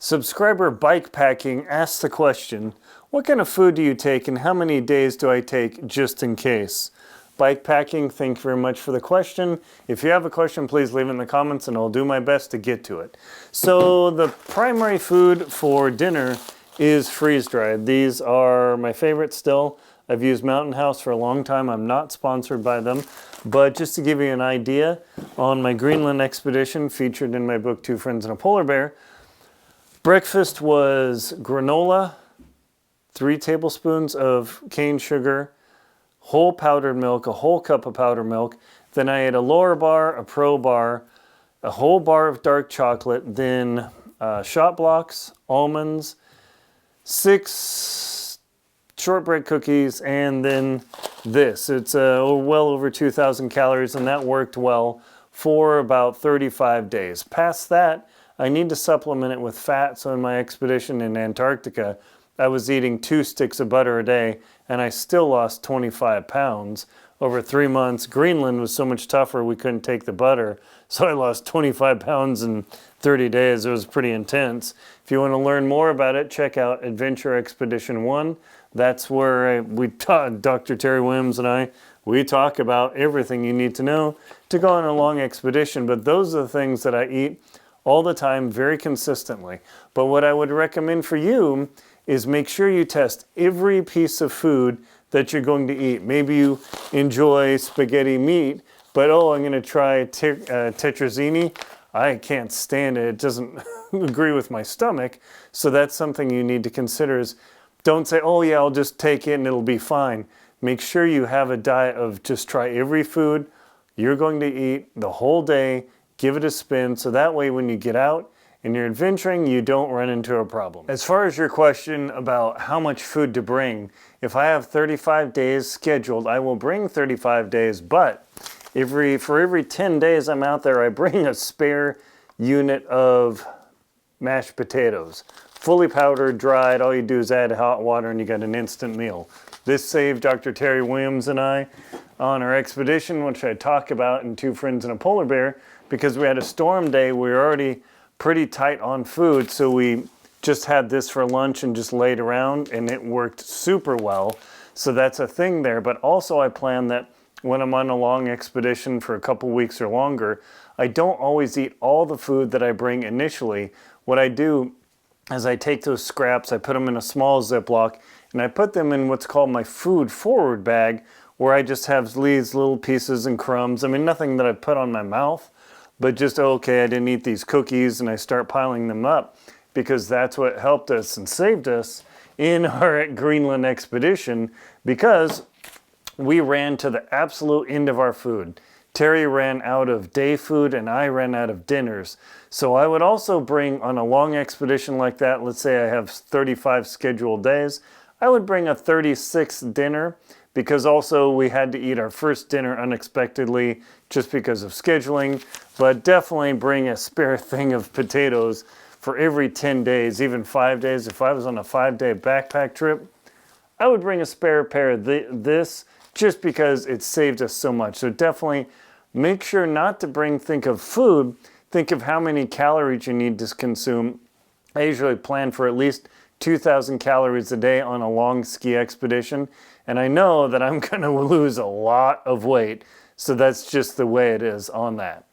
Subscriber Bikepacking asks the question, what kind of food do you take and how many days do I take just in case? Bikepacking, thank you very much for the question. If you have a question, please leave it in the comments and I'll do my best to get to it. So the primary food for dinner is freeze-dried. These are my favorite still. I've used Mountain House for a long time. I'm not sponsored by them, but just to give you an idea, on my Greenland expedition featured in my book, 2 Friends and a Polar Bear, breakfast was granola, 3 tablespoons of cane sugar, whole powdered milk, a whole cup of powdered milk. Then I ate a lower bar, a pro bar, a whole bar of dark chocolate, then shot blocks, almonds, 6 shortbread cookies, and then this. It's well over 2,000 calories, and that worked well for about 35 days. Past that, I need to supplement it with fat, so in my expedition in Antarctica, I was eating 2 sticks of butter a day, and I still lost 25 pounds. Over 3 months, Greenland was so much tougher we couldn't take the butter, so I lost 25 pounds in 30 days. It was pretty intense. If you want to learn more about it, check out Adventure Expedition 1. That's where Dr. Terry Williams and we talk about everything you need to know to go on a long expedition, but those are the things that I eat all the time, very consistently. But what I would recommend for you is make sure you test every piece of food that you're going to eat. Maybe you enjoy spaghetti meat, but I'm going to try tetrazzini. I can't stand it. It doesn't agree with my stomach. So that's something you need to consider is don't say, oh yeah, I'll just take it and it'll be fine. Make sure you have a diet of just try every food you're going to eat the whole day. Give it a spin, so that way when you get out and you're adventuring, you don't run into a problem. As far as your question about how much food to bring, if I have 35 days scheduled, I will bring 35 days, but for every 10 days I'm out there, I bring a spare unit of mashed potatoes. Fully powdered, dried, all you do is add hot water and you got an instant meal. This saved Dr. Terry Williams and I on our expedition, which I talk about in 2 Friends and a Polar Bear, because we had a storm day. We were already pretty tight on food, so we just had this for lunch and just laid around, and it worked super well. So that's a thing there. But also I plan that when I'm on a long expedition for a couple weeks or longer, I don't always eat all the food that I bring initially. What I do is I take those scraps, I put them in a small Ziploc, and I put them in what's called my food forward bag, where I just have these little pieces and crumbs. I mean, nothing that I put on my mouth, but just, okay, I didn't eat these cookies, and I start piling them up, because that's what helped us and saved us in our Greenland expedition, because we ran to the absolute end of our food. Terry ran out of day food and I ran out of dinners. So I would also bring, on a long expedition like that, let's say I have 35 scheduled days, I would bring a 36th dinner, because also we had to eat our first dinner unexpectedly just because of scheduling, but definitely bring a spare thing of potatoes for every 10 days, even 5 days. If I was on a 5-day backpack trip, I would bring a spare pair of this just because it saved us so much. So definitely make sure not to think of food, think of how many calories you need to consume. I usually plan for at least 2,000 calories a day on a long ski expedition, and I know that I'm going to lose a lot of weight, so that's just the way it is on that.